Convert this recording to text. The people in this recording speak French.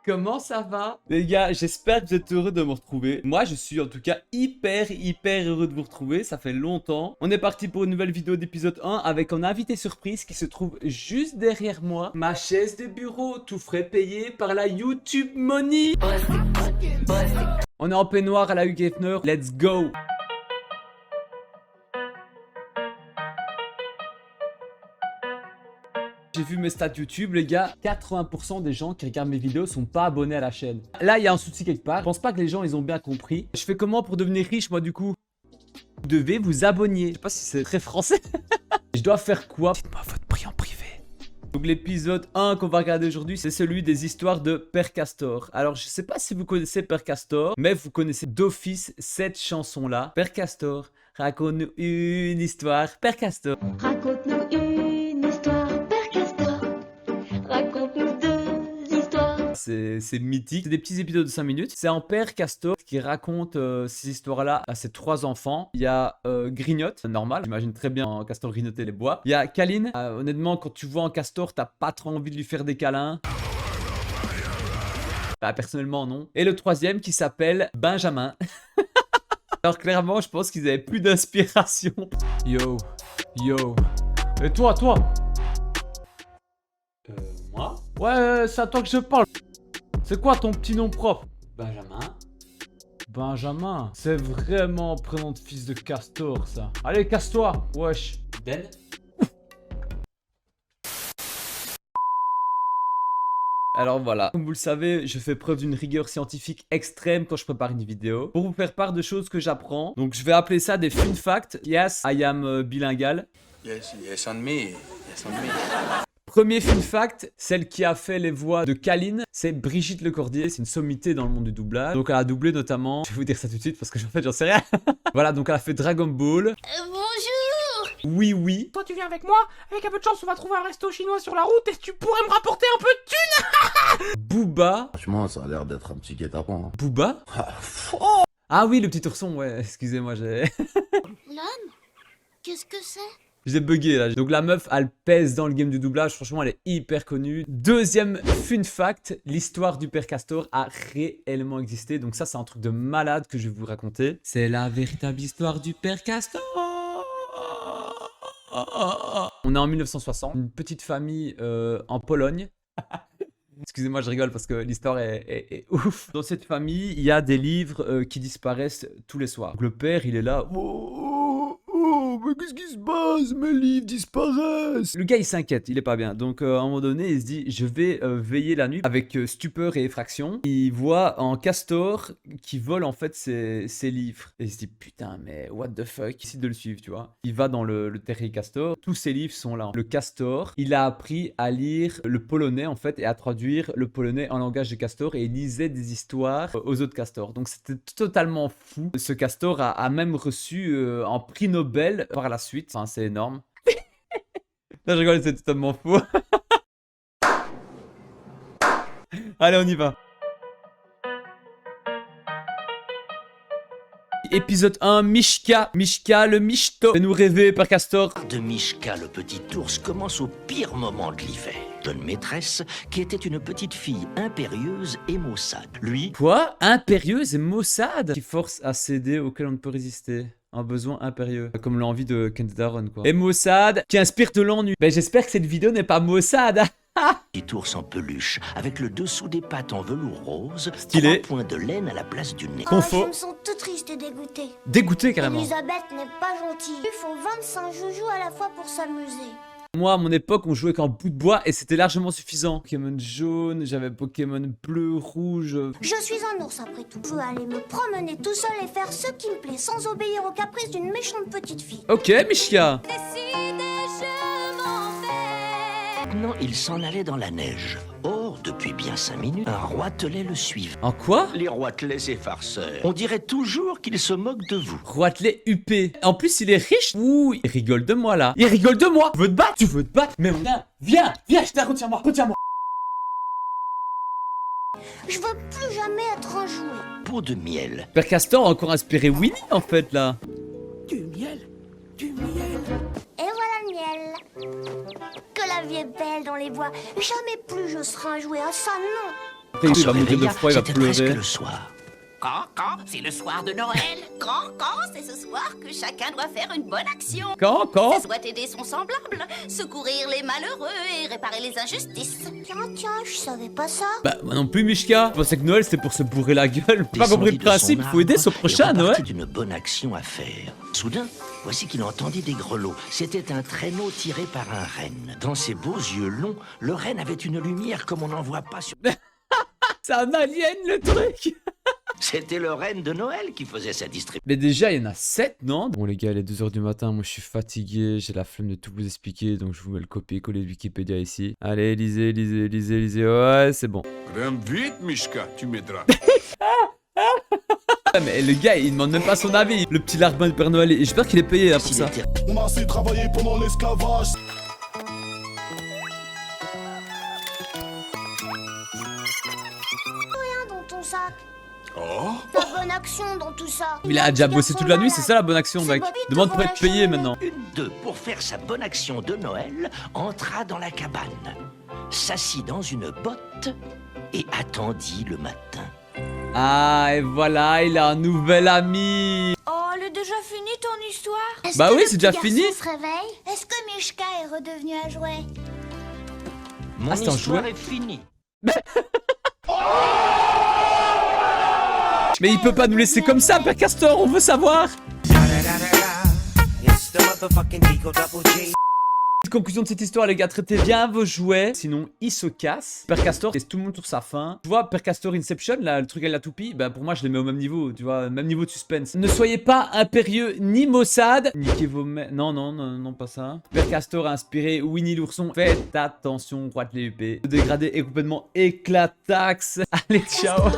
Comment ça va? Les gars, j'espère que vous êtes heureux de me retrouver. Moi, je suis en tout cas hyper heureux de vous retrouver. Ça fait longtemps. On est parti pour une nouvelle vidéo d'épisode 1 avec un invité surprise qui se trouve juste derrière moi. Ma chaise de bureau, tout frais payé par la YouTube Money. On est en peignoir à la Hugh Hefner. Let's go! J'ai vu mes stats YouTube, les gars, 80% des gens qui regardent mes vidéos sont pas abonnés à la chaîne. Là, il y a un souci quelque part. Je pense pas que les gens, ils ont bien compris. Je fais comment pour devenir riche, moi, du coup? Vous devez vous abonner. Je sais pas si c'est très français. Je dois faire quoi? Dites-moi votre prix en privé. Donc l'épisode 1 qu'on va regarder aujourd'hui, c'est celui des histoires de Père Castor. Alors je sais pas si vous connaissez Père Castor, mais vous connaissez d'office cette chanson-là. Père Castor, raconte-nous une histoire. Père Castor. Raconte-nous une histoire, Père Castor. Raconte-nous deux histoires. C'est mythique. C'est des petits épisodes de 5 minutes. C'est un père castor qui raconte ces histoires-là à ses 3 enfants. Il y a Grignotte, normal. J'imagine très bien un castor grignoter les bois. Il y a Caline. Honnêtement, quand tu vois un castor, t'as pas trop envie de lui faire des câlins. Bah, personnellement, non. Et le troisième qui s'appelle Benjamin. Alors clairement, je pense qu'ils avaient plus d'inspiration. Yo. Et toi? Moi? Ouais, c'est à toi que je parle. C'est quoi ton petit nom propre? Benjamin. C'est vraiment un prénom de fils de castor, ça. Allez, casse-toi. Wesh. Ben. Alors voilà, comme vous le savez, je fais preuve d'une rigueur scientifique extrême quand je prépare une vidéo pour vous faire part de choses que j'apprends. Donc je vais appeler ça des fun facts. Yes, I am bilingual. Yes, on me. Premier fun fact, celle qui a fait les voix de Caline, c'est Brigitte Lecordier. C'est une sommité dans le monde du doublage. Donc elle a doublé notamment, je vais vous dire ça tout de suite parce que en fait j'en sais rien. Voilà, donc elle a fait Dragon Ball. Bonjour. Oui. Toi tu viens avec moi, avec un peu de chance on va trouver un resto chinois sur la route et tu pourrais me rapporter un peu de thunes. Booba. Franchement, ça a l'air d'être un petit guet-apens. Hein. Booba. Ah oui, le petit ourson, ouais, excusez-moi, j'ai... L'homme? Qu'est-ce que c'est? J'ai bugué là. Donc la meuf, elle pèse dans le game du doublage. Franchement, elle est hyper connue. Deuxième fun fact, l'histoire du Père Castor a réellement existé. Donc ça, c'est un truc de malade que je vais vous raconter. C'est la véritable histoire du Père Castor. On est en 1960. Une petite famille en Pologne. Excusez-moi, je rigole parce que l'histoire est ouf. Dans cette famille, il y a des livres qui disparaissent tous les soirs. Donc le père, il est là. Mais qu'est-ce qui se passe? Mes livres disparaissent. Le gars, il s'inquiète, il est pas bien. Donc, à un moment donné, il se dit, je vais veiller la nuit avec stupeur et effraction. Il voit un castor qui vole en fait ses livres. Et il se dit, putain, mais what the fuck? Il décide de le suivre, tu vois. Il va dans le terrier castor. Tous ses livres sont là. Le castor, il a appris à lire le polonais en fait et à traduire le polonais en langage de castor. Et il lisait des histoires aux autres castors. Donc, c'était totalement fou. Ce castor a même reçu un prix Nobel par la suite. Enfin, c'est énorme. Non, je rigole, c'est totalement fou. Allez, on y va. Épisode 1, Mishka. Mishka, le michto. Fais-nous rêver, Père Castor. De Mishka, le petit ours, commence au pire moment de l'hiver. Jeune maîtresse, qui était une petite fille impérieuse et maussade. Lui, Quoi? Impérieuse et maussade qui force à céder auquel on ne peut résister. Un besoin impérieux. Comme l'envie de Kent Daron, quoi. Et maussade qui inspire de l'ennui. Ben, j'espère que cette vidéo n'est pas maussade. petit ours en peluche, avec le dessous des pattes en velours rose, Stylé. 3 points de laine à la place du nez. Confo. Je me sens tout triste et dégoûtée. Dégoûté carrément. Elisabeth n'est pas gentille. Il faut 25 joujoux à la fois pour s'amuser. Moi, à mon époque, on jouait qu'en bout de bois et c'était largement suffisant. Pokémon jaune, j'avais Pokémon bleu, rouge. Je suis un ours après tout. Je veux aller me promener tout seul et faire ce qui me plaît sans obéir aux caprices d'une méchante petite fille. Ok, Mishka. Maintenant, il s'en allait dans la neige. Or, depuis bien 5 minutes, un roitelet le suivait. En quoi? Les roitelets, ces farceurs. On dirait toujours qu'ils se moquent de vous. Roitelet UP. En plus, il est riche. Ouh, il rigole de moi là. Il rigole de moi. Tu veux te battre? Tu veux te battre? Mais viens, je t'ai retiens-moi. Je veux plus jamais être un jouet. Peau de miel. Père Castor a encore inspiré Winnie en fait là. Du miel. Et voilà le miel. Que la vie est belle dans les bois. Jamais plus je serai un jouet. Ah ça non. Après, Quand il se va mourir de réveilla, froid, il va c'était presque pleurer. le soir. Quand c'est le soir de Noël. Quand c'est ce soir que chacun doit faire une bonne action. Quand Soit aider son semblable, secourir les malheureux et réparer les injustices. Tiens, je savais pas ça. Bah, moi non plus, Mishka. Je pensais que Noël c'était pour se bourrer la gueule. J'ai pas Descendit compris le de son principe, il faut aider son arbre prochain, et Noël. repartit d'une bonne action à faire. Soudain, voici qu'il entendit des grelots. C'était un traîneau tiré par un renne. Dans ses beaux yeux longs, le renne avait une lumière comme on n'en voit pas sur... C'est un alien le truc. C'était le renne de Noël qui faisait sa distribution. Mais déjà, il y en a 7, non? Bon, les gars, il est 2h du matin. Moi, je suis fatigué. J'ai la flemme de tout vous expliquer. Donc, je vous mets le copier-coller de Wikipédia ici. Allez, lisez. Ouais, c'est bon. Grimpe vite, Mishka, tu m'aideras. Ah, mais le gars, il demande même pas son avis. Le petit larbin de Père Noël. Et j'espère qu'il est payé hein, pour S'il ça. était On a assez travaillé pendant l'esclavage. Rien dans ton sac. Oh, Ta bonne action dans tout ça. Il a déjà bossé toute la nuit, c'est ça la bonne action, mec. Demande pour être payé maintenant. une d'eux, pour faire sa bonne action de Noël, entra dans la cabane, s'assit dans une botte et attendit le matin. Ah, et voilà, il a un nouvel ami. Oh, elle est déjà finie ton histoire. Est-ce Bah que oui, le c'est petit déjà garçon fini. se réveille? Est-ce que Mishka est redevenu un jouet? Mon c'est un histoire jouet est finie. Mais il peut pas nous laisser comme ça, Père Castor, on veut savoir. Conclusion de cette histoire, les gars, traitez bien vos jouets, sinon ils se cassent. Père Castor laisse tout le monde sur sa faim. Tu vois, Père Castor Inception, là, le truc avec la toupie, bah pour moi je les mets au même niveau, tu vois, même niveau de suspense. Ne soyez pas impérieux ni maussade. Niquez vos non, pas ça. Père Castor a inspiré Winnie l'ourson. Faites attention, roi de l'EUP. Le dégradé est complètement éclataxe. Allez, ciao.